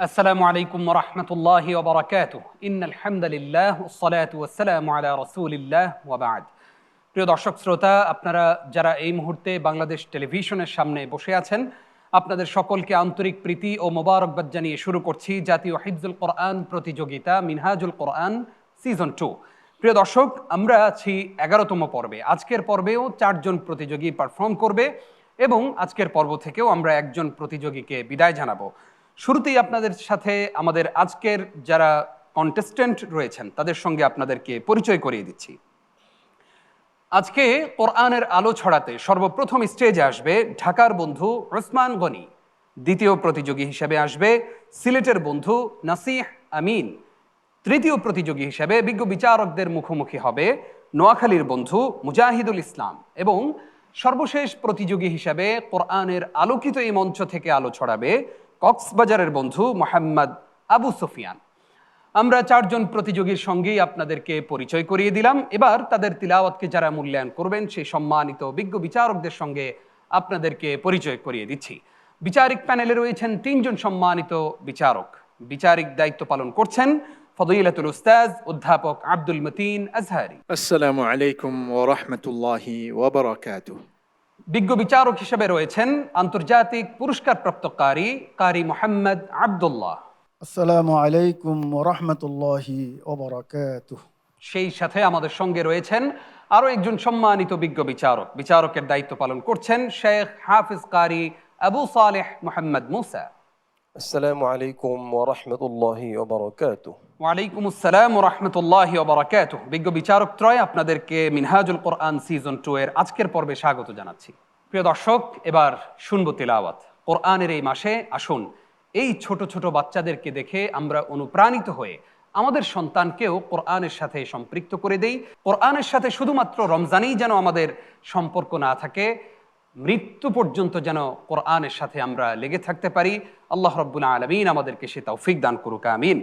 আসসালামু আলাইকুম ওয়া রাহমাতুল্লাহি ওয়া বারাকাতুহু। ইন্নাল হামদালিল্লাহ ওয়াসসালাতু ওয়াসসালামু আলা রাসূলিল্লাহ ওয়া বা'দ। প্রিয় দর্শক শ্রোতা, আপনারা যারা এই মুহূর্তে বাংলাদেশ টেলিভিশনের সামনে বসে আছেন, আপনাদের সকলকে আন্তরিক প্রীতি ও মোবারকবাদ জানিয়ে শুরু করছি জাতীয় হিফজুল কোরআন প্রতিযোগিতা মিনহাজুল কোরআন সিজন 2। প্রিয় দর্শক, আমরা আছি 11তম পর্বে। আজকের পর্বেও 4 জন প্রতিযোগী পারফর্ম করবে এবং আজকের পর্ব থেকেও আমরা একজন প্রতিযোগীকে বিদায় জানাবো। শুরুতেই আপনাদের সাথে আমাদের আজকের যারা কন্টেস্টেন্ট রয়েছেন তাদের সঙ্গে আপনাদেরকে পরিচয় করিয়ে দিচ্ছি। আজকে কোরআনের আলো ছড়াতে সর্বপ্রথম স্টেজে আসবে ঢাকার বন্ধু ওসমান গনি। দ্বিতীয় প্রতিযোগী হিসেবে আসবে সিলেটের বন্ধু নাসিহ আমিন। তৃতীয় প্রতিযোগী হিসেবে বিজ্ঞ বিচারকদের মুখোমুখি হবে নোয়াখালীর বন্ধু মুজাহিদুল ইসলাম। এবং সর্বশেষ প্রতিযোগী হিসেবে কোরআনের আলোকিত এই মঞ্চ থেকে আলো ছড়াবে কক্সবাজারের বন্ধু মোহাম্মদ আবু সুফিয়ান। আমরা 4 জন প্রতিযোগীর সঙ্গেই আপনাদেরকে পরিচয় করিয়ে দিলাম। এবার তাদের তিলাওয়াতকে যারা মূল্যায়ন করবেন সেই সম্মানিত বিজ্ঞ বিচারকদের সঙ্গে আপনাদেরকে পরিচয় করিয়ে দিচ্ছি। বিচারিক প্যানেলে রয়েছেন 3 জন সম্মানিত বিচারক। বিচারিক দায়িত্ব পালন করছেন ফদিলাতুল উস্তাজ অধ্যাপক আব্দুল মতিন আজহারি। আসসালামু আলাইকুম ওয়া রাহমাতুল্লাহি ওয়া বারাকাতুহু। বিজ্ঞ বিচারক হিসেবে রয়েছেন আন্তর্জাতিক পুরস্কারপ্রাপ্ত কারি মোহাম্মদ আব্দুল্লাহ। আসসালামু আলাইকুম ওয়া রাহমাতুল্লাহি ওয়া বারাকাতুহু। সেই সাথে আমাদের সঙ্গে রয়েছেন আরো একজন সম্মানিত বিজ্ঞ বিচারকের দায়িত্ব পালন করছেন শেখ হাফিজ কারি আবু সালেহ মোহাম্মদ মুসা। আসসালামু আলাইকুম ওয়া রাহমাতুল্লাহি ওয়া বারাকাতুহু। ওয়ালাইকুম আসসালাম ওয়া রাহমাতুল্লাহি ওয়া বারাকাতুহু। বিজ্ঞ বিচারক ত্রয় আপনাদেরকে মিনহাজুল কোরআন সিজন 2 এর আজকের পর্বে স্বাগত জানাচ্ছি। প্রিয় দর্শক, এবার শুনবো তিলাওয়াত। কোরআনের এই মাসে আসুন এই ছোট ছোট বাচ্চাদেরকে দেখে আমরা অনুপ্রাণিত হয়ে আমাদের সন্তানকেও কোরআনের সাথে সম্পৃক্ত করে দেই। কোরআনের সাথে শুধুমাত্র রমজানেই যেন আমাদের সম্পর্ক না থাকে, মৃত্যু পর্যন্ত যেন কোরআনের সাথে আমরা লেগে থাকতে পারি। আল্লাহ রাব্বুল আলামিন আমাদেরকে সে তৌফিক দান করুক, আমিন।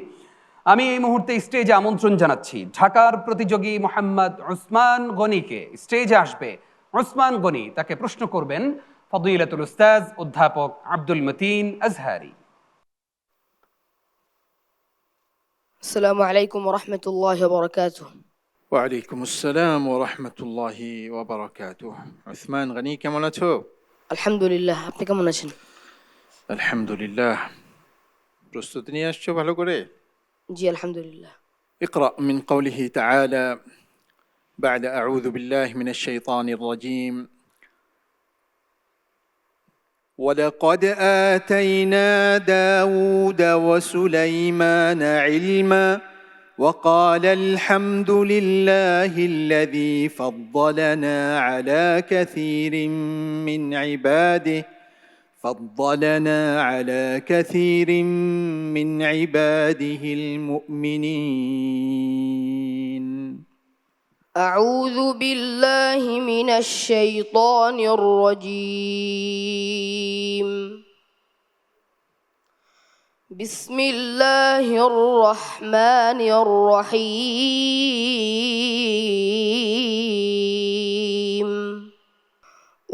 আমি এই মুহূর্তে স্টেজে আমন্ত্রণ জানাচ্ছি ঢাকার প্রতিযোগী মোহাম্মদ ওসমান গনিকে। স্টেজে আসবে ওসমান গনি, তাকে প্রশ্ন করবেন ফদিলাতুল উস্তাজ অধ্যাপক আব্দুল মতিন আজহারি। আসসালামু আলাইকুম ওয়া রাহমাতুল্লাহি ওয়া বারাকাতুহু। ওয়া আলাইকুম আসসালাম ওয়া রাহমাতুল্লাহি ওয়া বারাকাতুহু। উসমান গনি, কেমন আছো? আলহামদুলিল্লাহ, আপনি কেমন আছেন? আলহামদুলিল্লাহ। প্রস্তুতি নিয়ে আসছো ভালো করে? জি আলহামদুলিল্লাহ। اقرأ من قوله تعالى بعد أعوذ بالله من الشيطان الرجيم ولقد آتينا داود وسليمان علما وقال الحمد لله الذي فضلنا على كثير من عباده المؤمنين. أعوذ بالله من الشيطان الرجيم. بسم الله الرحمن الرحيم.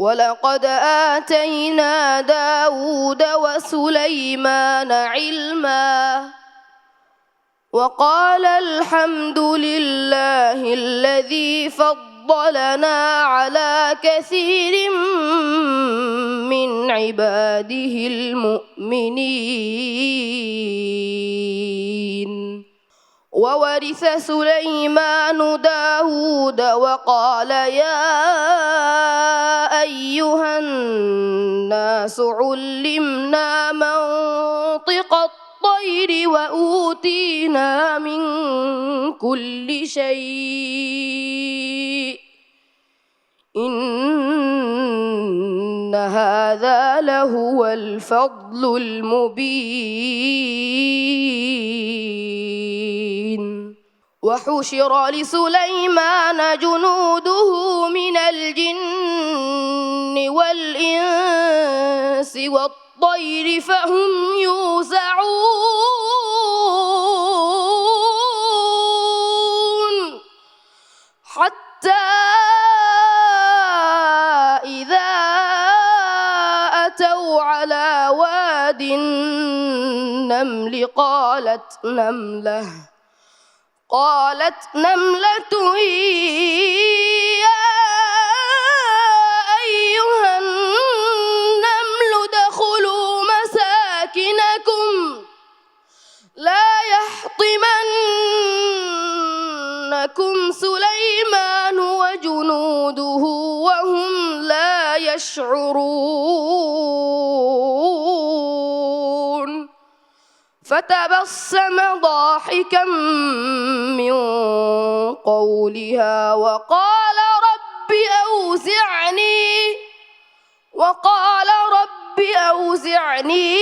ولقد آتينا داود وسليمان علما وقال الحمد لله الذي فضلنا على كثير من عباده المؤمنين. وورث سليمان داود وقال يا أيها الناس علمنا منطق الطير وأوتينا من كل شيء إن هذا لهو الفضل المبين. وحشر لسليمان جنوده من الجن والإنس والطير فهم يوزعون حتى إذا أتوا على واد النمل قالت نملة يا أيها النمل ادخلوا مساكنكم لا يحطمنكم سليمان وجنوده وهم لا يشعرون فتبسم ضاحكا من قولها وقال رب أوزعني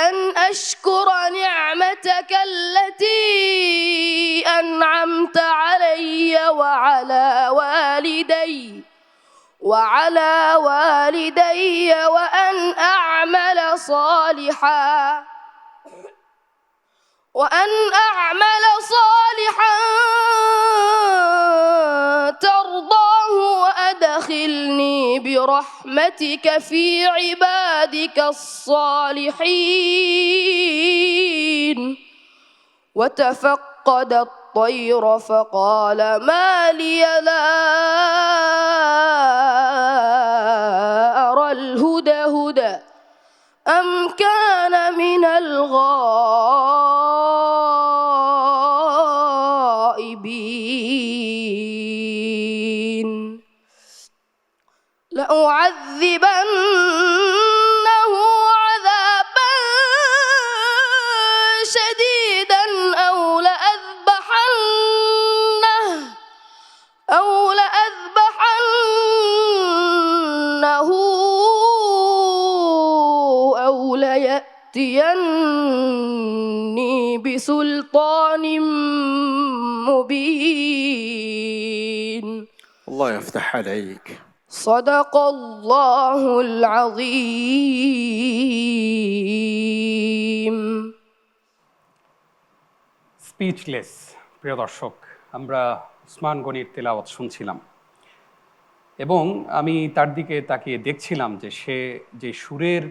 أن أشكر نعمتك التي أنعمت علي وعلى والدي وأن أعمل صالحا ترضاه وأدخلني برحمتك في عبادك الصالحين وتفقد الطير فقال ما لي لا أرى الهدهد أم كان من الغائبين لأعذبنه عذابا شديدا أو لأذبحنه أو ليأتيني بسلطان مبين. الله يفتح عليك. صدق الله العظيم. স্পিচলেস। প্রিয় দর্শক, আমরা উসমান গনির তেলাওয়াত শুনছিলাম এবং আমি তার দিকে তাকিয়ে দেখছিলাম যে সে যে সুরের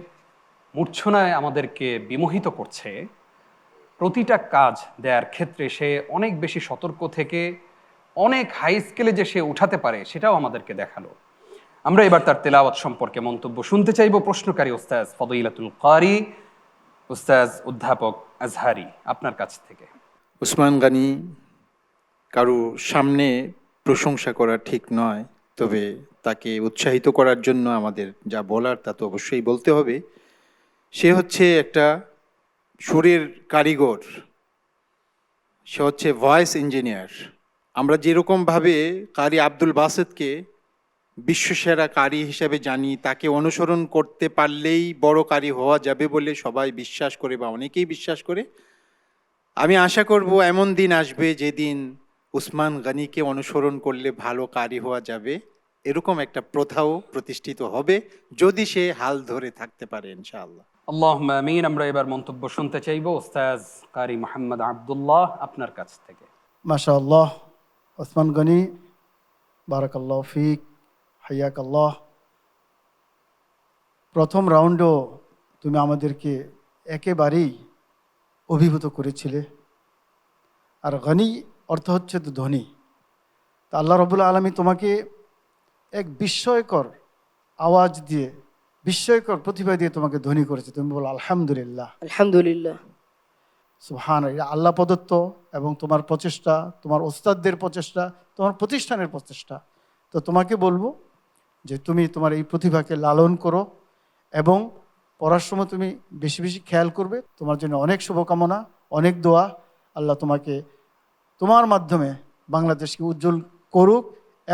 মূর্ছনায় আমাদেরকে বিমোহিত করছে, প্রতিটা কাজ দেওয়ার ক্ষেত্রে সে অনেক বেশি সতর্ক থেকে অনেক হাই স্কেলে যে সে উঠাতে পারে সেটাও আমাদেরকে দেখালো। আমরা এবার তার তেলাওয়াত সম্পর্কে মন্তব্য শুনতে চাইব প্রশ্নকারী উস্তাজ ফদিলাতুল কারি, উস্তাজ অধ্যাপক আজহারি, আপনার কাছ থেকে। উসমান গনি কারো সামনে প্রশংসা করা ঠিক নয়, তবে তাকে উৎসাহিত করার জন্য আমাদের যা বলার তা তো অবশ্যই বলতে হবে। সে হচ্ছে একটা সুরের কারিগর, সে হচ্ছে ভয়েস ইঞ্জিনিয়ার। আমরা যেরকমভাবে কারি আব্দুল বাসেতকে বিশ্বসেরা কারি হিসেবে জানি, তাকে অনুসরণ করতে পারলেই বড় কারি হওয়া যাবে বলে সবাই বিশ্বাস করে বা অনেকেই বিশ্বাস করে। আমি আশা করব এমন দিন আসবে যেদিন উসমান গনিকে অনুসরণ করলে ভালো কারি হওয়া যাবে, এরকম একটা প্রথাও প্রতিষ্ঠিত হবে যদি সে হাল ধরে থাকতে পারে ইনশাআল্লাহ। আল্লাহুম্মা আমিন। আমরা এবার মন্তব্য শুনতে চাইব উস্তাজ কারি মোহাম্মদ আব্দুল্লাহ, আপনার কাছ থেকে। মাশাআল্লাহ, ওসমান গনি, বারাকাল্লাহু ফিক, হাইয়াকাল্লাহ। প্রথম রাউন্ডও তুমি আমাদেরকে একেবারেই অভিভূত করেছিলে। আর গনি অর্থ হচ্ছে তো ধনী। তা আল্লাহ রাব্বুল আলামিন তোমাকে এক বিস্ময়কর আওয়াজ দিয়ে, বিস্ময়কর প্রতিভা দিয়ে তোমাকে ধনী করেছে। তুমি বলো আলহামদুলিল্লাহ। আলহামদুলিল্লাহ। সুবহান, এটা আল্লাহ প্রদত্ত এবং তোমার প্রচেষ্টা, তোমার ওস্তাদদের প্রচেষ্টা, তোমার প্রতিষ্ঠানের প্রচেষ্টা। তো তোমাকে বলবো যে তুমি তোমার এই প্রতিভাকে লালন করো এবং পড়ার সময় তুমি বেশি বেশি খেয়াল করবে। তোমার জন্য অনেক শুভকামনা, অনেক দোয়া। আল্লাহ তোমাকে তোমার মাধ্যমে বাংলাদেশকে উজ্জ্বল করুক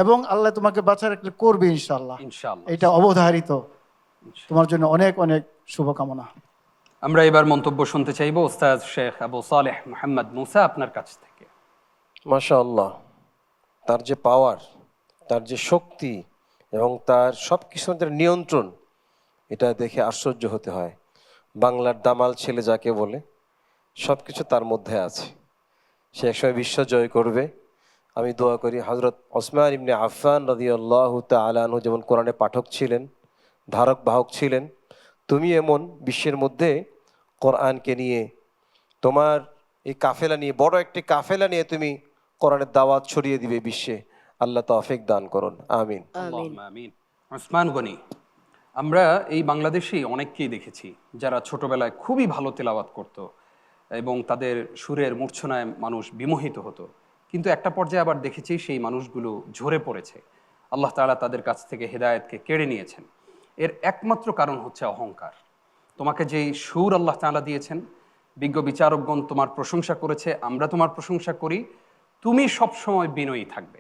এবং আল্লাহ তোমাকে বাঁচা রাখলে করবে ইনশাআল্লাহ। এটা অবধারিত। তোমার জন্য অনেক অনেক শুভকামনা। আমরা এবার মন্তব্য শুনতে চাইব উস্তাদ শেখ আবু সালেহ মোহাম্মদ মুসা, আপনার কাছ থেকে। মাশাআল্লাহ, তার যে পাওয়ার, তার যে শক্তি এবং তার সব কিছুর নিয়ন্ত্রণ, এটা দেখে আশ্চর্য হতে হয়। বাংলার দামাল ছেলে যাকে বলে, সব কিছু তার মধ্যে আছে। সে একসময় বিশ্ব জয় করবে। আমি দোয়া করি হযরত ওসমান ইবনে আফফান রাদিয়াল্লাহু তাআলা আনহু যেমন কোরআনে পাঠক ছিলেন, ধারক বাহক ছিলেন, তুমি এমন বিশ্বের মধ্যে কোরআনকে নিয়ে তোমার এই কাফেলা নিয়ে, বড় একটি কাফেলা নিয়ে তুমি কোরআনের দাওয়াত ছড়িয়ে দিবে বিশ্বে। আল্লাহ তৌফিক দান করুন, আমিন। আল্লাহুম্মা আমিন। ওসমান গনি, আমরা এই বাংলাদেশেই অনেককেই দেখেছি যারা ছোটবেলায় খুবই ভালো তেলাওয়াত করত এবং তাদের সুরের মূর্ছনায় মানুষ বিমোহিত হতো, কিন্তু একটা পর্যায়ে আবার দেখেছি সেই মানুষগুলো ঝরে পড়েছে। আল্লাহ তাআলা তাদের কাছ থেকে হেদায়েতকে কেড়ে নিয়েছেন। এর একমাত্র কারণ হচ্ছে অহংকার। তোমাকে যেই সুর আল্লাহ তাআলা দিয়েছেন, বিজ্ঞ বিচারকগণ তোমার প্রশংসা করেছে, আমরা তোমার প্রশংসা করি, তুমি সবসময় বিনয়ী থাকবে।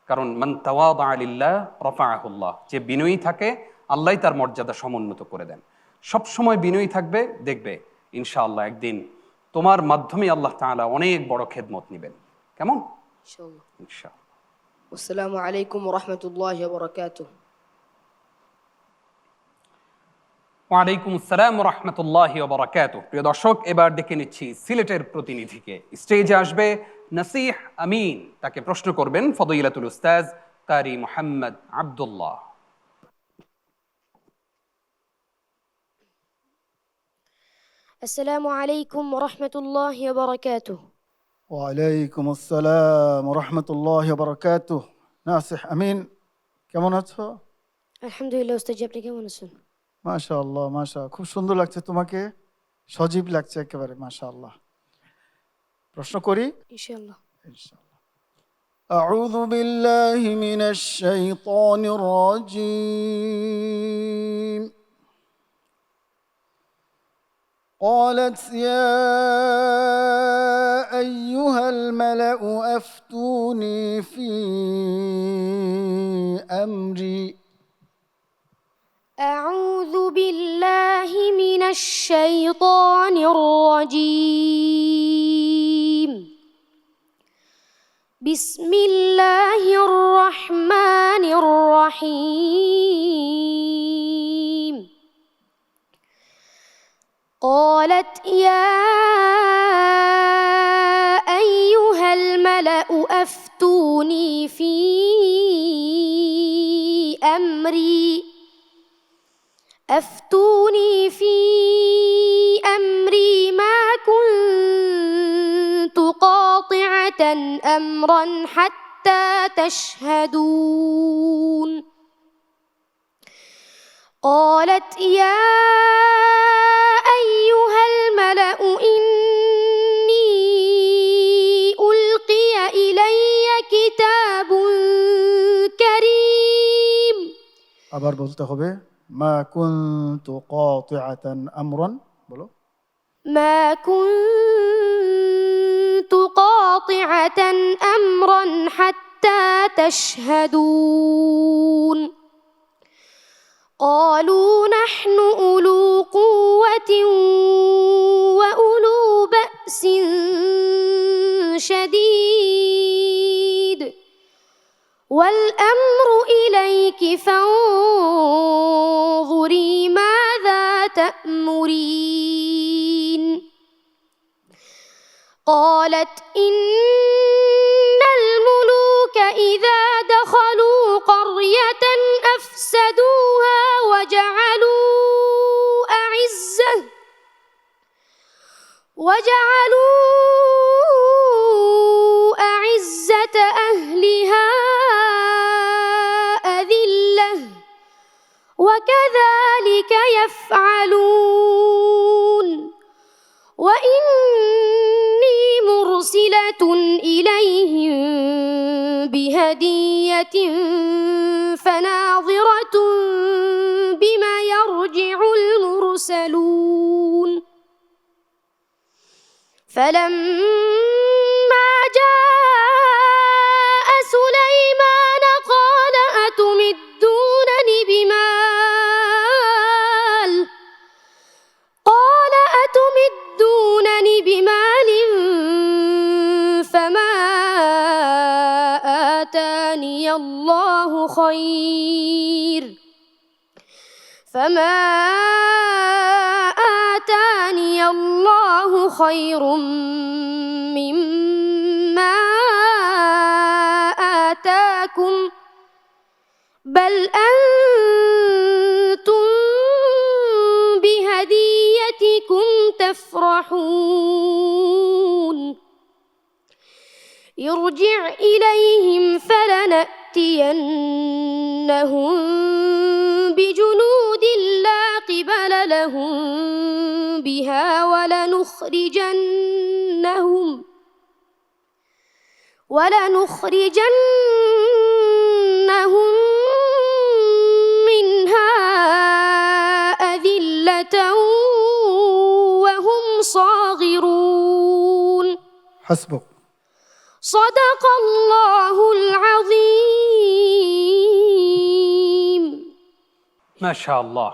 কারণ মান তাওয়াদা লিল্লাহ রাফাআহুল্লাহ, যে বিনয়ী থাকে আল্লাহই তার মর্যাদা সমুন্নত করে দেন। সবসময় বিনয়ী থাকবে, দেখবে ইনশাআল্লাহ একদিন তোমার মাধ্যমে আল্লাহ তাআলা অনেক বড় খেদমত নেবেন। কেমন? ইনশাআল্লাহ। ইনশাআল্লাহ। আসসালামু আলাইকুম ওয়া রাহমাতুল্লাহি ওয়া বারাকাতুহু। ওয়ালাইকুম আসসালাম ওয়া রাহমাতুল্লাহি ওয়া বারাকাতুহু। প্রিয় দর্শক, এবার ডেকে নিচ্ছি সিলেটের প্রতিনিধিকে। স্টেজে আসবে নাসিহ আমিন, তাকে প্রশ্ন করবেন ফদিলাতুল উস্তাজ কারি মুহাম্মদ আব্দুল্লাহ। السلام عليكم ورحمة الله وبركاته. ওয়ালাইকুম আসসালাম রহমতুল্লাহ বরকাতুহ। নাসিহ আমিন, কেমন আছো? الحمد لله أستاذ আপনি কেমন আছেন? মাশাআল্লাহ, খুব সুন্দর লাগছে তোমাকে, সজীব লাগছে একেবারে, মাশাআল্লাহ। প্রশ্ন করি ইনশাআল্লাহ। ইনশাআল্লাহ। আউযু বিল্লাহি মিনাশ শাইতানির রাজীম। قالت يا أيها الملأ أفتوني في أمري. أعوذ بالله من الشيطان الرجيم. بسم الله الرحمن الرحيم. قالت يا أيها الملأ أفتوني في أمري ما كنت قاطعة أمرا حتى تشهدون. قالت يا أيها الملأ إني ألقي إلي كتاب كريم. আবার বলতে হবে মা কুনতু কাতিআতান আমরান, বলো। ما كنت قاطعة أمرا حتى تشهدون. قالوا نحن أولو قوة وأولو بأس شديد والأمر إليك فانظري ماذا تأمرين. قالت إن الملوك إذا دخلوا قرية أفسدوها وجعلوا أعزة أهلها أذلة وكذلك يفعلون. وإني مرسلة إليهم بهدية فناظرة بما يرجع المرسلون. فلما جاء سليمان قال أتمدونني بمال فما آتاني الله خير مما آتاكم بل أنتم يسمحون ارجع إليهم فلنأتينهم بجنود لا قبل لهم بها ولنخرجنهم منها أذلة وهم صاغرون حسبك صدق الله العظيم মাশাআল্লাহ।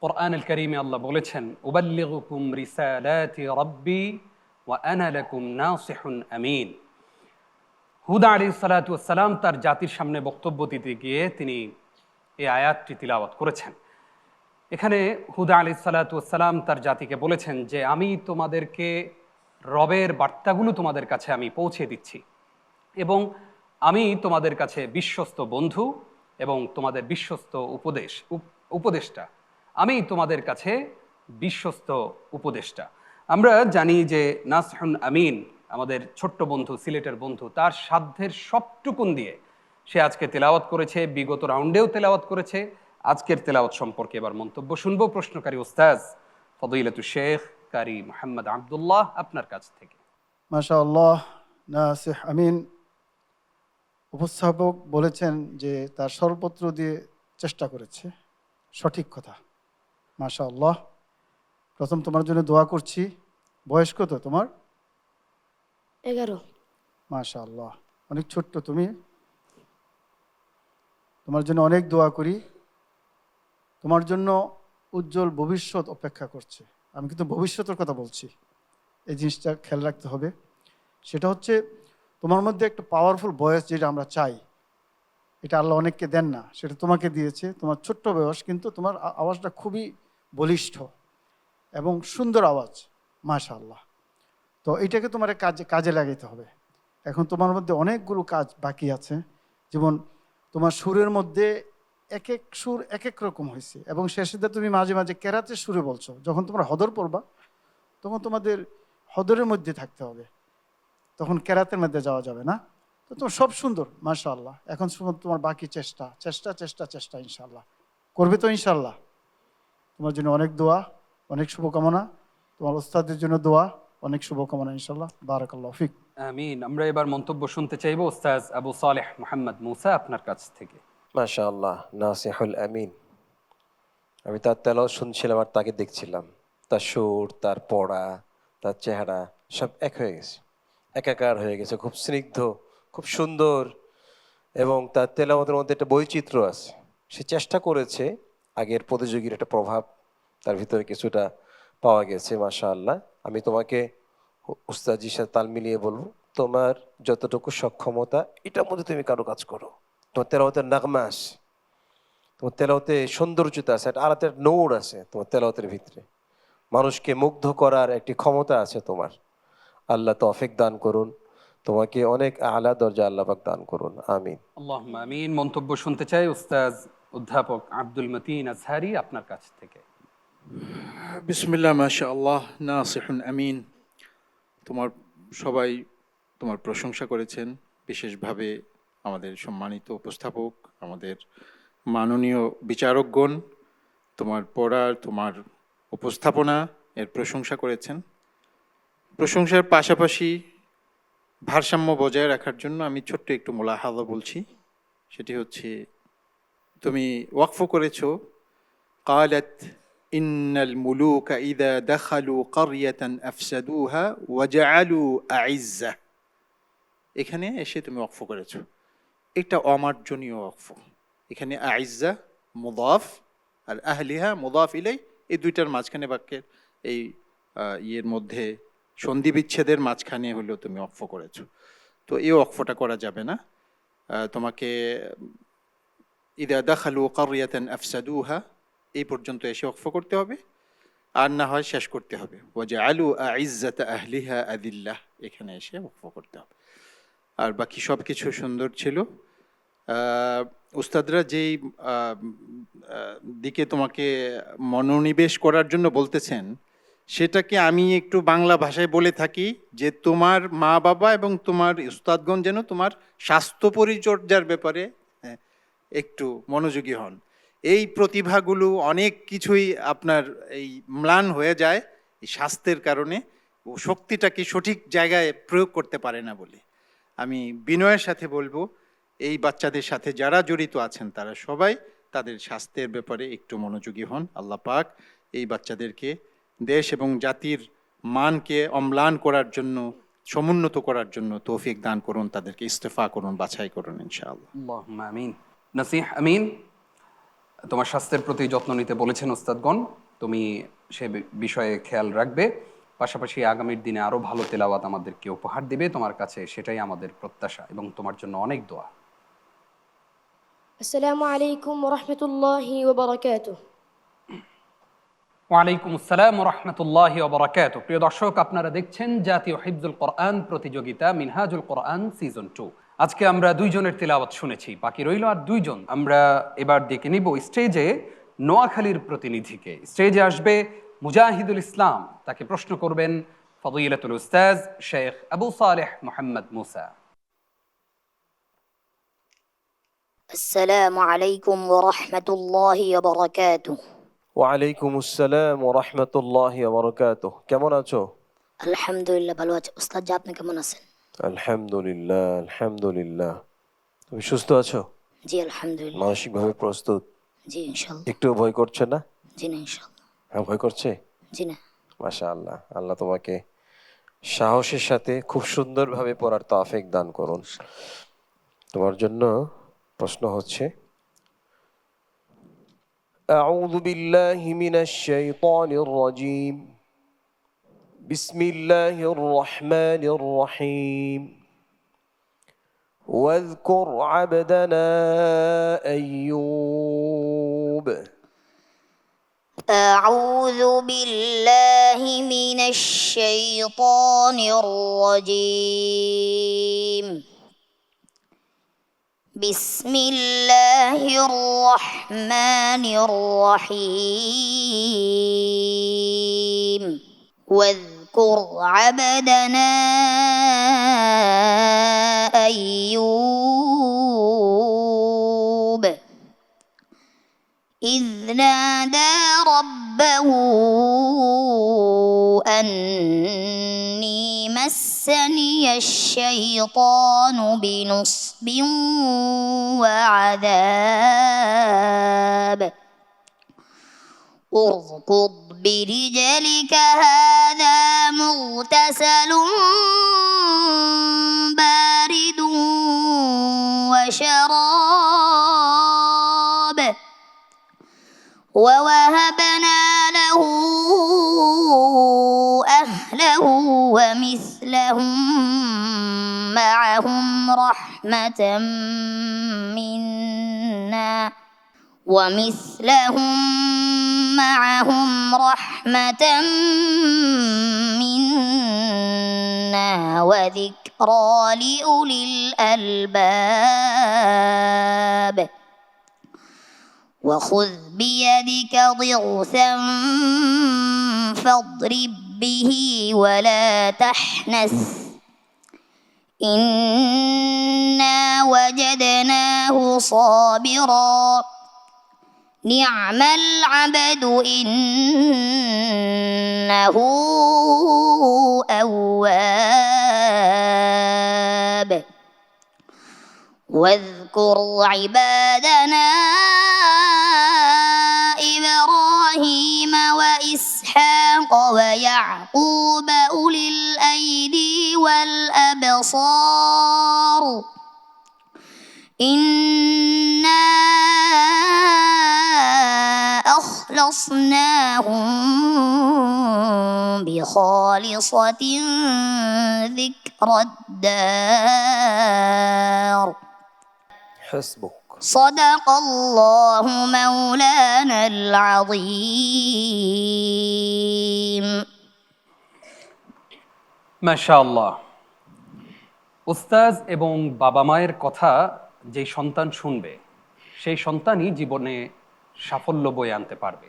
কোরআনুল কারীমে আল্লাহ বলেছেন, উবাল্লিগুকুম রিসালাতি রাব্বি ওয়া আনা লাকুম নাসিহুন আমিন। হুদ আলাইহিস সালাতু ওয়াস সালাম তার জাতির সামনে বক্তব্য দিতে গিয়ে তিনি এই আয়াতটি তিলাওয়াত করেছেন। এখানে হুদ আলাইহিস সালাতু ওয়াস সালাম তার জাতিকে বলেছেন যে আমি তোমাদেরকে রবের বার্তাগুলো তোমাদের কাছে আমি পৌঁছে দিচ্ছি এবং আমি তোমাদের কাছে বিশ্বস্ত বন্ধু এবং তোমাদের বিশ্বস্ত উপদেষ্টা। আমি তোমাদের কাছে বিশ্বস্ত উপদেষ্টা। আমরা জানি যে নাসহুন আমিন আমাদের ছোট্ট বন্ধু, সিলেটের বন্ধু, তার সাধ্যের সবটুকুন দিয়ে সে আজকে তেলাওয়াত করেছে, বিগত রাউন্ডেও তেলাওয়াত করেছে। আজকের তেলাওয়াত সম্পর্কে এবার মন্তব্য শুনবো প্রশ্নকারী উস্তাজ ফদিলাতুশ শেখ কারি মোহাম্মদ আব্দুল্লাহ আপনার কাছ থেকে। মাশাআল্লাহ। নাসিহ আমিন উপস্থাপক বলেছেন যে তার সর্বত্র দিয়ে চেষ্টা করেছে, সঠিক কথা। মাশাআল্লাহ। প্রথম তোমার জন্য দোয়া করছি। বয়স কত তোমার? 11 মাশাআল্লাহ, অনেক ছোট্ট তুমি। তোমার জন্য অনেক দোয়া করি। তোমার জন্য উজ্জ্বল ভবিষ্যৎ অপেক্ষা করছে। আমি কিন্তু ভবিষ্যতের কথা বলছি, এই জিনিসটা খেয়াল রাখতে হবে। সেটা হচ্ছে তোমার মধ্যে একটা পাওয়ারফুল ভয়েস যেটা আমরা চাই, এটা আল্লাহ অনেককে দেন না, সেটা তোমাকে দিয়েছে। তোমার ছোট্ট বয়স কিন্তু তোমার আওয়াজটা খুবই বলিষ্ঠ এবং সুন্দর আওয়াজ, মাশাআল্লাহ। তো এটাকে তোমার কাজে লাগাইতে হবে। এখন তোমার মধ্যে অনেকগুলো কাজ বাকি আছে। যেমন তোমার সুরের মধ্যে এক এক সুর এক এক রকম হয়েছে এবং শেষেতে তুমি মাঝে মাঝে কেরাতের সুরে বলছো। যখন তোমরা হদর পড়বা তখন তোমাদের হদরের মধ্যে থাকতে হবে, তখন কেরাতের মধ্যে যাওয়া যাবে না। তো তোমার সব সুন্দর, মাশাআল্লাহ। এখন তোমার বাকি চেষ্টা চেষ্টা চেষ্টা চেষ্টা ইনশাআল্লাহ করবে তো ইনশাআল্লাহ। তোমার জন্য অনেক দোয়া, অনেক শুভকামনা। তোমার ওস্তাদের জন্য দোয়া, অনেক শুভকামনা ইনশাআল্লাহ। বারাকাল্লাহু ফিক। আমিন। আমরা এবার মন্তব্য শুনতে চাইবো উস্তাজ আবু সালেহ মোহাম্মদ মুসা আপনার কাছ থেকে। মাশাআল্লাহ, নাসিহুল আমিন। আমি তার তেলাওয়াত শুনছিলাম আর তাকে দেখছিলাম। তার সুর, তার পড়া, তার চেহারা সব এক হয়ে গেছে, একাকার হয়ে গেছে। খুব স্নিগ্ধ, খুব সুন্দর এবং তার তেলাওয়াতের মধ্যে একটা বৈচিত্র্য আছে। সে চেষ্টা করেছে, আগের প্রতিযোগীর একটা প্রভাব তার ভিতরে কিছুটা পাওয়া গেছে। মাশাআল্লাহ। আমি তোমাকে উস্তাজির সাথে তাল মিলিয়ে বলবো, তোমার যতটুকু সক্ষমতা এটার মধ্যে তুমি কারো কাজ করো। তোমার তেলাওয়াতের নাগমা আছে, তোমার তেলাওয়াতে সৌন্দর্যতা আছে, একটা আলাদা নূর আছে তোমার তেলাওয়াতের ভিতরে। মানুষকে মুগ্ধ করার একটি ক্ষমতা আছে তোমার। আল্লাহ তৌফিক দান করুন, তোমাকে অনেক আলা দরজা আল্লাহ পাক দান করুন। আমিন। আল্লাহুম্মা আমিন। মন্তব্য শুনতে চাই উস্তাজ অধ্যাপক আব্দুল মতিন আজহারি আপনার কাছ থেকে। বিসমিল্লাহ, মাশাআল্লাহ, নাসিহুন আমিন। সবাই তোমার প্রশংসা করেছেন, বিশেষভাবে আমাদের সম্মানিত উপস্থাপক, আমাদের মাননীয় বিচারকগণ তোমার পড়ার, তোমার উপস্থাপনা এর প্রশংসা করেছেন। প্রশংসার পাশাপাশি ভারসাম্য বজায় রাখার জন্য আমি ছোট্ট একটু মুলাহাযা বলছি। সেটি হচ্ছে, তুমি ওয়াকফ করেছো قالت إن الملوك إذا دخلوا قرية أفسدوها وجعلوا أعزة। এখানে এসে তুমি ওয়াকফ করেছো, এটা অমার্জনীয় ওয়াকফ। এখানে আইজ্জা মুদাফ আর আহলিহা মুদাফ ইলাই, এই দুইটার মাঝখানে বাক্যের এই ইয়ের মধ্যে সন্ধি বিচ্ছেদের মাঝখানে হলেও তুমি ওয়াকফ করেছো। তো এই ওয়াকফটা করা যাবে না। তোমাকে ইদা দাখালু কারিয়াতান আফসাদুহা এই পর্যন্ত এসে ওয়াকফ করতে হবে, আর না হয় শেষ করতে হবে ওয়াজআলু আইজ্জাতা আহলিহা আযিল্লাহ, এখানে এসে ওয়াকফ করতে হবে। আর বাকি সব কিছু সুন্দর ছিল। উস্তাদরা যেই দিকে তোমাকে মনোনিবেশ করার জন্য বলতেছেন, সেটাকে আমি একটু বাংলা ভাষায় বলে থাকি যে তোমার মা বাবা এবং তোমার উস্তাদগণ যেন তোমার স্বাস্থ্য পরিচর্যার ব্যাপারে একটু মনোযোগী হন। এই প্রতিভাগুলো অনেক কিছুই আপনার এই ম্লান হয়ে যায় এই স্বাস্থ্যের কারণে, ও শক্তিটাকে সঠিক জায়গায় প্রয়োগ করতে পারে না বলে। আমি বিনয়ের সাথে বলবো এই বাচ্চাদের সাথে যারা জড়িত আছেন তারা সবাই তাদের স্বাস্থ্যের ব্যাপারে একটু মনোযোগী হন। আল্লাহ পাক এই বাচ্চাদেরকে দেশ এবং জাতির মানকে অম্লান করার জন্য, সমুন্নত করার জন্য তৌফিক দান করুন, তাদেরকে ইস্তেফা করুন, বাছাই করুন ইনশাআল্লাহ। আল্লাহুম্মা আমিন। নাসিহ আমিন, তোমার স্বাস্থ্যের প্রতি যত্ন নিতে বলেছেন ওস্তাদগণ, তুমি সে বিষয়ে খেয়াল রাখবে, পাশাপাশি আগামীর দিনে আরো ভালো তেলাওয়াত আমাদেরকে উপহার দিবে তোমার কাছে, সেটাই আমাদের প্রত্যাশা এবং তোমার জন্য অনেক দোয়া। আসসালামু আলাইকুম ওয়া রাহমাতুল্লাহি ওয়া বারাকাতুহু। ওয়ালাইকুম আসসালাম ওয়া রাহমাতুল্লাহি ওয়া বারাকাতুহু। প্রিয় দর্শক, আপনারা দেখছেন জাতীয় হিফজুল কোরআন প্রতিযোগিতা মিনহাজুল কোরআন সিজন 2। আজকে আমরা দুইজনের তিলাওয়াত শুনেছি, বাকি রইল আর দুইজন। আমরা এবার ডেকে নিব স্টেজে নোয়াখালীর প্রতিনিধিকে। স্টেজে আসবে মুজাহিদুল ইসলাম, তাকে প্রশ্ন করবেন ফদিলাতুল উস্তাজ শেখ আবু সালেহ মোহাম্মদ মুসা। السلام عليكم ورحمة الله وبركاته. ওয়ালাইকুম আসসালাম ওয়া রাহমাতুল্লাহি ওয়া বারাকাতুহু। কেমন আছো? আলহামদুলিল্লাহ ভালো আছি। উস্তাদ জি আপনি কেমন আছেন? আলহামদুলিল্লাহ আলহামদুলিল্লাহ। তুমি সুস্থ আছো? জি আলহামদুলিল্লাহ। মানসিকভাবে প্রস্তুত? জি ইনশাআল্লাহ। একটু ভয় করছে না? জি না ইনশাআল্লাহ। হ্যাঁ, ভয় করছে? জি না। মাশাআল্লাহ, আল্লাহ তোমাকে সাহসের সাথে খুব সুন্দরভাবে পড়ার তৌফিক দান করুন। তোমার জন্য প্রশ্ন হচ্ছে, আউযু বিল্লাহি মিনাশ শাইতানির রাজীম, বিসমিল্লাহির রহমানির রহিম, واذكر عبدنا أيوب. أعوذ بالله من الشيطان الرجيم. بسم الله الرحمن الرحيم. واذكر عبدنا أيوب إذ نادى ربه أني مسني الشيطان بنصب وعذاب اركض برجلك هذا مغتسل بارد وشراب ووهبنا له أهله ومثلهم معهم رحمة منا وذكرى لأولي الألباب. وخذ بيدك ضغثا فاضرب به ولا تحنث إنا وجدناه صابرا نعم العبد إنه أواب. واذكر عبادنا إبراهيم وإسحاق ويعقوب أولي الأيدي والأبصار إنا أخلصناهم بخالصة ذكرى الدار. حسبك. صدق الله مولانا العظيم. মাশাআল্লাহ। উস্তাজ এবং বাবা মায়ের কথা যে সন্তান শুনবে, সেই সন্তানই জীবনে সাফল্য বয়ে আনতে পারবে।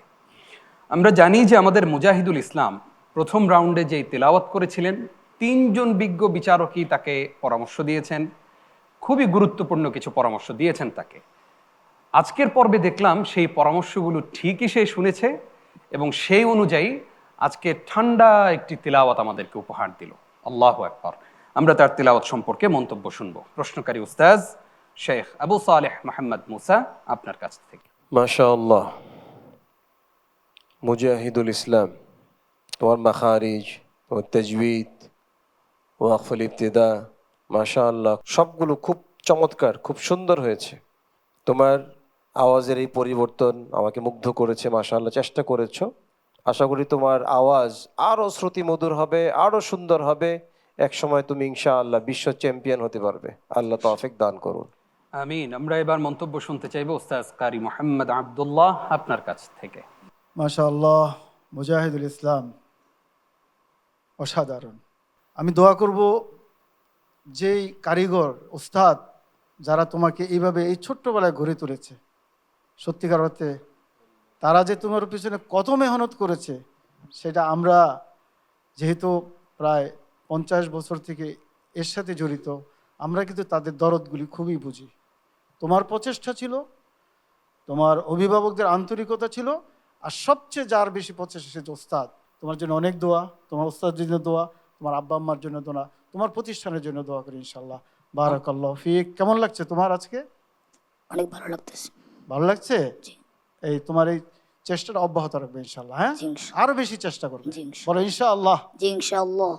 আমরা জানি যে আমাদের মুজাহিদুল ইসলাম প্রথম রাউন্ডে যেই তেলাওয়াত করেছিলেন, 3জন বিজ্ঞ বিচারকই তাকে পরামর্শ দিয়েছেন, খুবই গুরুত্বপূর্ণ কিছু পরামর্শ দিয়েছেন তাকে। আজকের পর্বে দেখলাম সেই পরামর্শগুলো ঠিকই সে শুনেছে এবং সেই অনুযায়ী আজকে ঠান্ডা একটি তিলাওয়াত আমাদেরকে উপহার দিল। আল্লাহু আকবার। আমরা তার তিলাওয়াত সম্পর্কে মন্তব্য শুনবো। প্রশ্নকারী উস্তাজ শেখ আবু সালেহ মোহাম্মদ মুসা, আপনার কাছ থেকে। মাশাআল্লাহ, মুজাহিদুল ইসলাম, তোমার মাখারিজ, তোমার তাজউইদ, ওয়াকফুল ইবতিদা, মাশাআল্লাহ সবগুলো খুব চমৎকার, খুব সুন্দর হয়েছে। তোমার আওয়াজের এই পরিবর্তন আমাকে মুগ্ধ করেছে। মাশাআল্লাহ, চেষ্টা করেছো। আশা করি তোমার আওয়াজ আরও শ্রুতিমধুর হবে, আরও সুন্দর হবে। এক সময় তুমি ইনশাআল্লাহ বিশ্ব চ্যাম্পিয়ন হতে পারবে। আল্লাহ তৌফিক দান করুন। আমিন। আমরা এবার মন্তব্য শুনতে চাইবো উস্তাজ কারি মোহাম্মদ আব্দুল্লাহ, আপনার কাছ থেকে। মাশাআল্লাহ, মুজাহিদুল ইসলাম অসাধারণ। আমি দোয়া করব যেই কারিগর ওস্তাদ যারা তোমাকে এইভাবে এই ছোট্টবেলায় গড়ে তুলেছে, সত্যিকার অর্থে তারা যে তোমার পিছনে কত মেহনত করেছে সেটা আমরা যেহেতু প্রায় 50 বছর থেকে এর সাথে জড়িত, আমরা কিন্তু তাদের দরদগুলি খুবই বুঝি। তোমার প্রচেষ্টা ছিল, তোমার অভিভাবকদের আন্তরিকতা ছিল, আর সবচেয়ে যার বেশি প্রচেষ্টা সে ওস্তাদ। তোমার জন্য অনেক দোয়া, তোমার ওস্তাদের জন্য দোয়া, তোমার আব্বা আম্মার জন্য দোয়া, তোমার প্রতিষ্ঠানের জন্য দোয়া করি ইনশাল্লাহ। বারাকাল্লাহু ফিক। কেমন লাগছে তোমার আজকে? অনেক ভালো লাগতেছে। ভালো লাগছে? জি। এই তোমার এই চেষ্টাটা অব্যাহত রাখবে ইনশাল্লাহ। হ্যাঁ, জি, ইনশাআল্লাহ। আরো বেশি চেষ্টা করবে। জি, ইনশাআল্লাহ। বলো ইনশাআল্লাহ। জি, ইনশাআল্লাহ।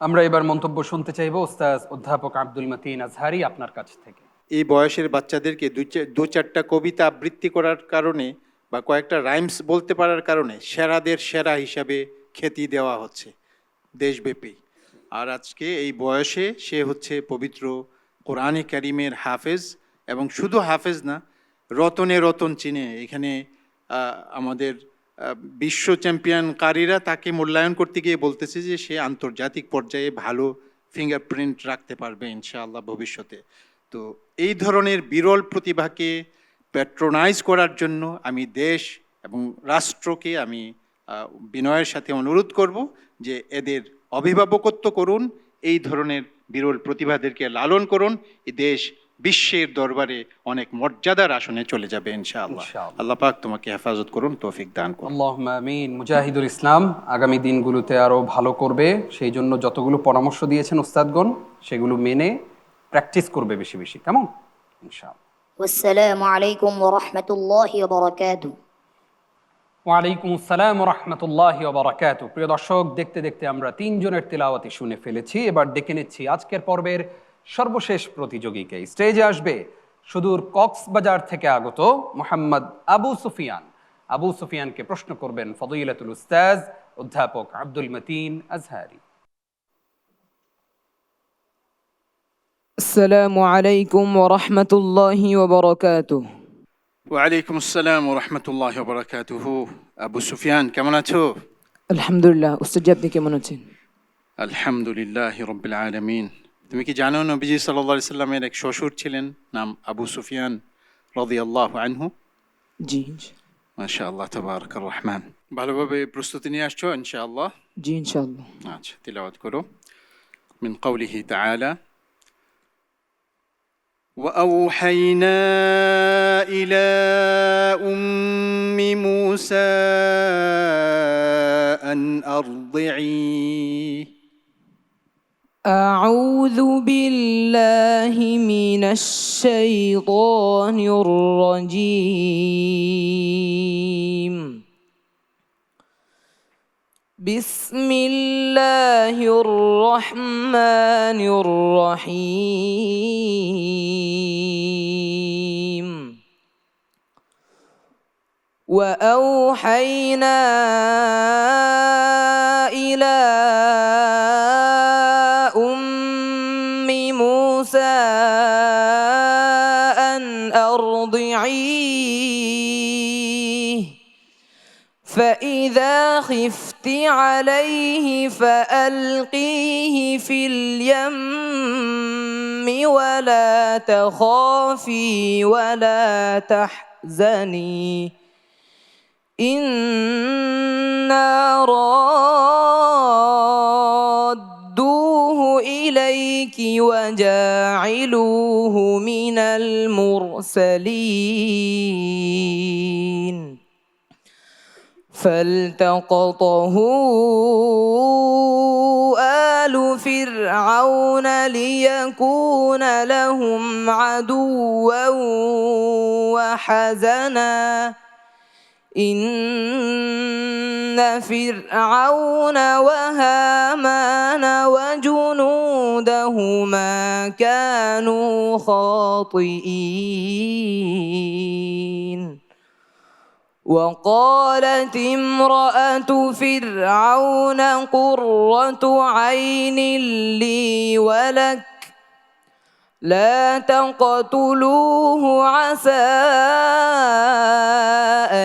আমরা এবার মন্তব্য শুনতে চাইবো উস্তাজ অধ্যাপক আব্দুল মতিন আজহারি, আপনার কাছ থেকে। এই বয়সের বাচ্চাদেরকে দু চারটা কবিতা আবৃত্তি করার কারণে বা কয়েকটা রাইমস বলতে পারার কারণে সেরাদের সেরা হিসাবে খ্যাতি দেওয়া হচ্ছে দেশব্যাপী। আর আজকে এই বয়সে সে হচ্ছে পবিত্র কোরআনে কারিমের হাফেজ, এবং শুধু হাফেজ না, রতনে রতন চিনে। এখানে আমাদের বিশ্ব চ্যাম্পিয়নকারীরা তাকে মূল্যায়ন করতে গিয়ে বলতেছে যে সে আন্তর্জাতিক পর্যায়ে ভালো ফিঙ্গারপ্রিন্ট রাখতে পারবে ইনশাআল্লাহ ভবিষ্যতে। তো এই ধরনের বিরল প্রতিভাকে প্যাট্রোনাইজ করার জন্য আমি দেশ এবং রাষ্ট্রকে আমি বিনয়ের সাথে অনুরোধ করব যে এদের অভিভাবকত্ব করুন, এই ধরনের বিরল প্রতিভাদেরকে লালন করুন। এই দেশ বিশ্বের দরবারে অনেক মর্যাদার আসনে চলে যাবে ইনশাআল্লাহ। ইনশাআল্লাহ। আল্লাহ পাক তোমাকে হেফাজত করুন, তৌফিক দান করুন। আল্লাহুম্মা আমিন। মুজাহিদুল ইসলাম আগামী দিনগুলোতে আরো ভালো করবে, সেই জন্য যতগুলো পরামর্শ দিয়েছেন উস্তাদগণ সেগুলো মেনে প্র্যাকটিস করবে বেশি বেশি, কেমন? ইনশাআল্লাহ। আসসালামু আলাইকুম ওয়া রাহমাতুল্লাহি ওয়া বারাকাতুহু। ওয়ালাইকুম আসসালাম ওয়া রাহমাতুল্লাহি ওয়া বারাকাতুহু। প্রিয় দর্শক, দেখতে দেখতে আমরা 3 জনের তিলাওয়াতি শুনে ফেলেছি। এবার ডেকে নিচ্ছি আজকের পর্বের সর্বশেষ প্রতিযোগীকে। স্টেজে আসবে সুদূর কক্সবাজার থেকে আগত মোহাম্মদ আবু সুফিয়ান। আবু সুফিয়ানকে প্রশ্ন করবেন ফদিলাতুল উস্তাজ অধ্যাপক আব্দুল মতিন আজহারি। السلام عليكم ورحمة الله وبركاته. ওয়ালাইকুম আসসালাম ওয়া রাহমাতুল্লাহি ওয়া বারাকাতুহু। আবু সুফিয়ান, কেমন আছো? الحمد لله. أستاذ আপনি কেমন আছেন? আলহামদুলিল্লাহি রাব্বিল আলামিন। তুমি কি জানো নবীজি সাল্লাল্লাহু আলাইহি সাল্লামের এক শ্বশুর ছিলেন, নাম আবু সুফিয়ান রাদিয়াল্লাহু আনহু? জি মাশাআল্লাহ, তাবারাকার রহমান। ভালোভাবে প্রস্তুতি নিয়ে আসছো ইনশাআল্লাহ? জি ইনশাআল্লাহ। আচ্ছা, তিলাওয়াত করো। মিন কাউলিহি তাআলা وأوحينا إلى أم موسى أن أرضعيه. أعوذ بالله من الشيطان الرجيم. بسم الله الرحمن الرحيم. وأوحينا إلى أم موسى أن أرضعيه فإذا خفت عليه فألقيه في اليم ولا تخافي ولا تحزني إنا الملك وجاعلوه من المرسلين فالتقطه آل فرعون ليكون لهم عدوا وحزنا إن فرعون وهامان وجنودهما كانوا خاطئين وقالت امرأة فرعون قرة عين لي ولك لا تقتلوه عسى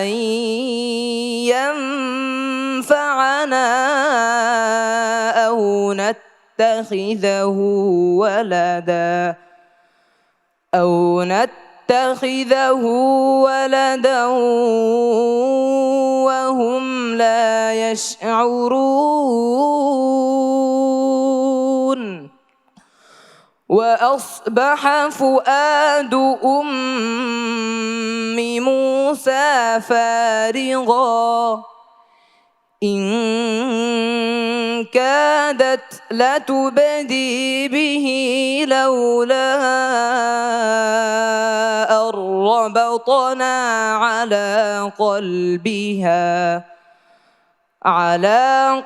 أن ينفعنا أو نتخذه ولدا وهم لا يشعرون وأصبح فؤاد أم موسى فارغا إن كادت لتبدي به لولا أن ربطنا على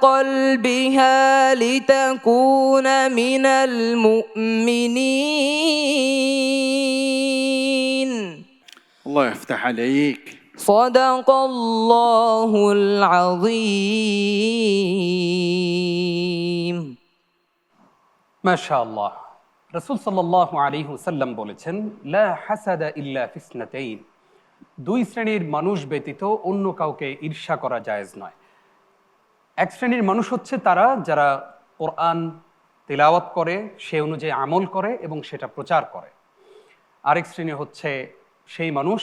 قلبها لتكون من المؤمنين الله يفتح عليك. صدق الله العظيم মাশাআল্লাহ। রাসূল সাল্লাল্লাহু আলাইহি ওয়াসাল্লাম বলেছেন, লা হাসাদা ইল্লা ফিসনাতাইন, দুই শ্রেণীর মানুষ ব্যতীত অন্য কাউকে ঈর্ষা করা জায়েজ নয়। এক শ্রেণীর মানুষ হচ্ছে তারা যারা কোরআন তিলাওয়াত করে, সে অনুযায়ী আমল করে এবং সেটা প্রচার করে। আরেক শ্রেণী হচ্ছে সেই মানুষ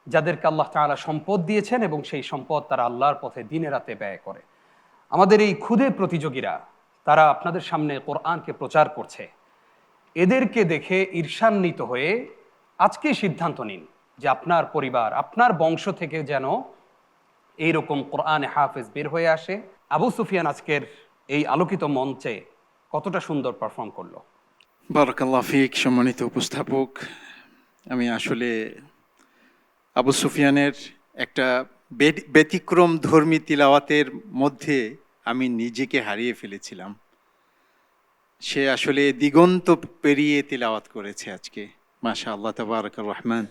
যাদেরকে আল্লাহ তাআলা সম্পদ দিয়েছেন এবং সেই সম্পদ তারা আল্লাহর পথে দিনে রাতে ব্যয় করে। আমাদের এই ক্ষুদে প্রতিযোগীরা, তারা আপনাদের সামনে কোরআনকে প্রচার করছে, এদেরকে দেখে ঈর্ষান্বিত হয়ে আজকে সিদ্ধান্ত নিন যে আপনার পরিবার, আপনার বংশ থেকে যেন এইরকম কোরআনে হাফেজ বের হয়ে আসে। আবু সুফিয়ান আজকের এই আলোকিত মঞ্চে কতটা সুন্দর পারফর্ম করলো। বারাকাল্লাহ ফিক। সম্মানিত উপস্থাপক, আমি আসলে আবু সুফিয়ানের একটা ব্যতিক্রম ধর্মী তিলাওয়াতের মধ্যে আমি নিজেকে হারিয়ে ফেলেছিলাম। সে আসলে দিগন্ত পেরিয়ে তিলাওয়াত করেছে আজকে। মাশাআল্লাহ, তাবারাকার রহমান।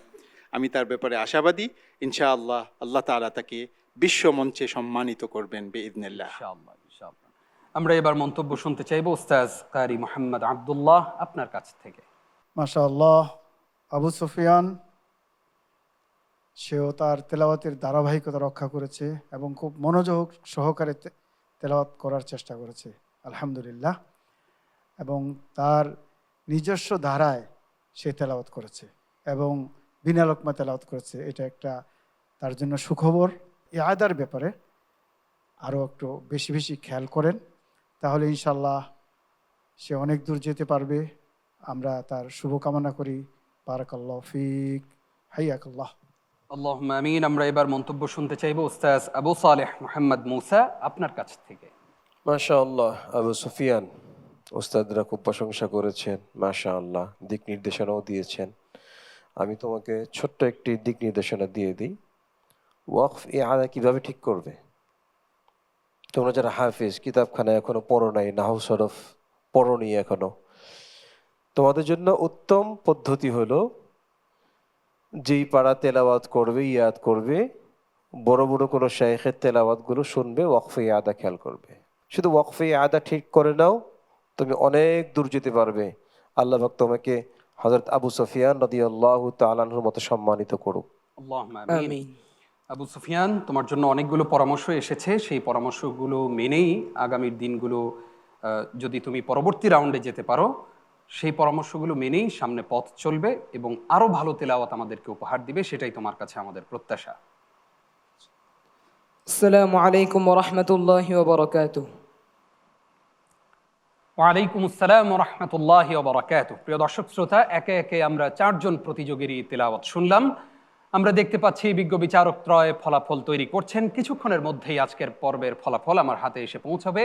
আমি তার ব্যাপারে আশাবাদী, ইনশাআল্লাহ আল্লাহ তাআলা তাকে বিশ্ব মঞ্চে সম্মানিত করবেন বিইذنিল্লাহ। ইনশাআল্লাহ, ইনশাআল্লাহ। আমরা এবার মন্তব্য শুনতে চাইবো উস্তাজ কারি মোহাম্মদ আব্দুল্লাহ আপনার কাছ থেকে। মাশাআল্লাহ, আবু সুফিয়ান সেও তার তেলাওয়াতের ধারাবাহিকতা রক্ষা করেছে এবং খুব মনোযোগ সহকারে তেলাওয়াত করার চেষ্টা করেছে, আলহামদুলিল্লাহ। এবং তার নিজস্ব ধারায় সে তেলাওয়াত করেছে এবং বিনা লোকমা তেলাওয়াত করেছে। এটা একটা তার জন্য সুখবর। এই আয়দার ব্যাপারে আরও একটু বেশি বেশি খেয়াল করেন, তাহলে ইনশাল্লাহ সে অনেক দূর যেতে পারবে। আমরা তার শুভকামনা করি। বারাকাল্লাহ ফিক, হাইয়াকাল্লাহ। আল্লাহুম্মা আমিন। আমরা এবার মন্তব্য শুনতে চাইবো উস্তাজ আবু সালেহ মোহাম্মদ মুসা আপনার কাছ থেকে। মাশাআল্লাহ, আবু সুফিয়ান ওস্তাদরা খুব প্রশংসা করেছেন, মাশাআল্লাহ, দিক নির্দেশনাও দিয়েছেন। আমি তোমাকে ছোট্ট একটি দিক নির্দেশনা দিয়ে দিই। ওয়াকফ ইআদা কিভাবে ঠিক করবে? তোমরা যারা হাফেজ, কিতাবখানা এখনো পড়ো নাই, নাহু সরফ পড়োনি এখনো, তোমাদের জন্য উত্তম পদ্ধতি হলো যেই পাড়া তেলাওয়াত করবে, ইয়াদ করবে, বড় বড় কোনো শাইখের তেলাওয়াতগুলো শুনবে, ওয়াকফে আদা খেয়াল করবে। শুধু ওয়াকফে আদা ঠিক করে নাও, তুমি অনেক দূর যেতে পারবে। আল্লাহ পাক তোমাকে হযরত আবু সুফিয়ান রাদিয়াল্লাহু তাআলা আনহুর মতো সম্মানিত করুক। আল্লাহুম্মা আমিন। আবু সুফিয়ান, তোমার জন্য অনেকগুলো পরামর্শ এসেছে। সেই পরামর্শগুলো মেনেই আগামীর দিনগুলো, যদি তুমি পরবর্তী রাউন্ডে যেতে পারো, সেই পরামর্শগুলো মেনেই সামনে পথ চলবে এবং আরো ভালো তেলাওয়াত আমাদেরকে উপহার দিবে, সেটাই তোমার কাছে আমাদের প্রত্যাশা। আসসালামু আলাইকুম ওয়া রাহমাতুল্লাহি ওয়া বারাকাতুহু। ওয়ালাইকুম আসসালাম রহমতুল্লাহি ওবরাকাতুহ। প্রিয় দর্শক শ্রোতা, একে একে আমরা 4 জন প্রতিযোগীরই তেলাওয়াত শুনলাম। আমরা দেখতে পাচ্ছি বিজ্ঞ বিচারকত্রয় ফলাফল তৈরি করছেন। কিছুক্ষণের মধ্যেই আজকের পর্বের ফলাফল আমার হাতে এসে পৌঁছাবে।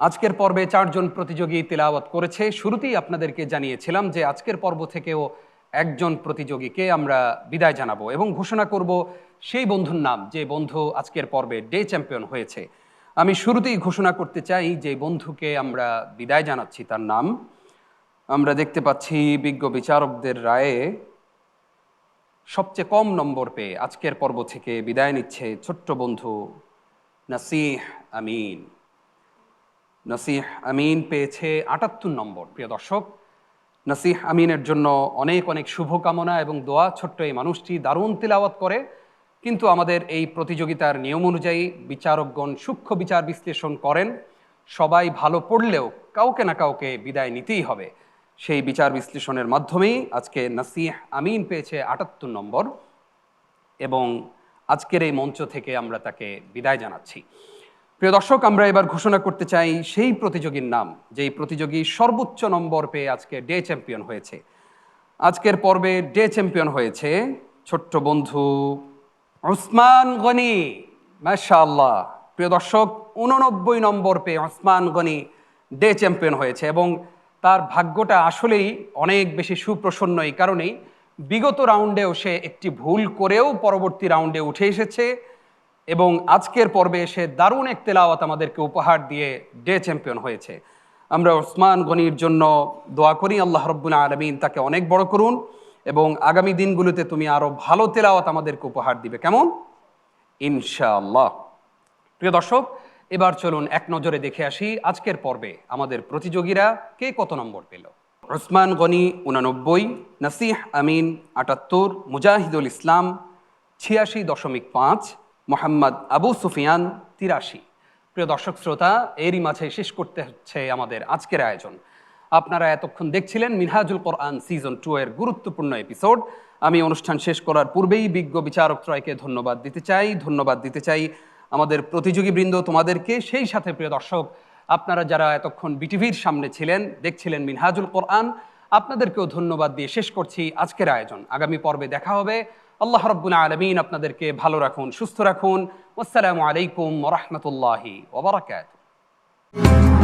আজকের পর্বে 4 জন প্রতিযোগী তেলাওয়াত করেছে। শুরুতেই আপনাদেরকে জানিয়েছিলাম যে আজকের পর্ব থেকেও একজন প্রতিযোগীকে আমরা বিদায় জানাবো এবং ঘোষণা করব সেই বন্ধুর নাম যে বন্ধু আজকের পর্বে ডে চ্যাম্পিয়ন হয়েছে। আমি শুরুতেই ঘোষণা করতে চাই যে বন্ধুকে আমরা বিদায় জানাচ্ছি তার নাম। আমরা দেখতে পাচ্ছি বিজ্ঞ বিচারকদের রায়ে সবচেয়ে কম নম্বর পেয়ে আজকের পর্ব থেকে বিদায় নিচ্ছে ছোট্ট বন্ধু নাসিহ আমিন। নাসিহ আমিন পেয়েছে 78 নম্বর। প্রিয় দর্শক, নাসিহ আমিনের জন্য অনেক অনেক শুভকামনা এবং দোয়া। ছোট্ট এই মানুষটি দারুণ তিলাওয়াত করে, কিন্তু আমাদের এই প্রতিযোগিতার নিয়ম অনুযায়ী বিচারকগণ সূক্ষ্ম বিচার বিশ্লেষণ করেন। সবাই ভালো পড়লেও কাউকে না কাউকে বিদায় নিতেই হবে। সেই বিচার বিশ্লেষণের মাধ্যমেই আজকে নাসিহ আমিন পেয়েছে 78 নম্বর এবং আজকের এই মঞ্চ থেকে আমরা তাকে বিদায় জানাচ্ছি। প্রিয় দর্শক, আমরা এবার ঘোষণা করতে চাই সেই প্রতিযোগীর নাম যেই প্রতিযোগী সর্বোচ্চ নম্বর পেয়ে আজকে ডে চ্যাম্পিয়ন হয়েছে। আজকের পর্বে ডে চ্যাম্পিয়ন হয়েছে ছোট্ট বন্ধু ওসমান গনি। মাশাআল্লাহ। প্রিয় দর্শক, 89 নম্বর পেয়ে ওসমান গনি ডে চ্যাম্পিয়ন হয়েছে এবং তার ভাগ্যটা আসলেই অনেক বেশি সুপ্রসন্ন। এই কারণেই বিগত রাউন্ডেও সে একটি ভুল করেও পরবর্তী রাউন্ডে উঠে এসেছে এবং আজকের পর্বে এসে দারুণ এক তেলাওয়াত আমাদেরকে উপহার দিয়ে ডে চ্যাম্পিয়ন হয়েছে। আমরা ওসমান গনির জন্য দোয়া করি, আল্লাহ রাব্বুল আলামিন তাকে অনেক বড় করুন এবং আগামী দিনগুলোতে তুমি আরো ভালো তেলাওয়াত আমাদেরকে উপহার দিবে, কেমন? ইনশাআল্লাহ। প্রিয় দর্শক, এবার চলুন এক নজরে দেখে আসি আজকের পর্বে আমাদের প্রতিযোগীরা কে কত নম্বর পেল। ওসমান গনি 89, নাসিহ আমিন 78, মুজাহিদুল ইসলাম 86.5, মোহাম্মদ আবু সুফিয়ান 83। প্রিয় দর্শক শ্রোতা, এরই মাঝে শেষ করতে হচ্ছে আমাদের আজকের আয়োজন। আপনারা এতক্ষণ দেখছিলেন মিনহাজুল কোরআন সিজন 2 এর গুরুত্বপূর্ণ এপিসোড। আমি অনুষ্ঠান শেষ করার পূর্বেই বিজ্ঞ বিচারকত্রয়কে ধন্যবাদ দিতে চাই আমাদের প্রতিযোগীবৃন্দ, তোমাদেরকে। সেই সাথে প্রিয় দর্শক, আপনারা যারা এতক্ষণ বিটিভির সামনে ছিলেন, দেখছিলেন মিনহাজুল কোরআন, আপনাদেরকেও ধন্যবাদ দিয়ে শেষ করছি আজকের আয়োজন। আগামী পর্বে দেখা হবে। আল্লাহ রাব্বুল আলামিন আপনাদেরকে ভালো রাখুন, সুস্থ রাখুন। আসসালামু আলাইকুম ওয়া রাহমাতুল্লাহি ওয়া বারাকাতুহু।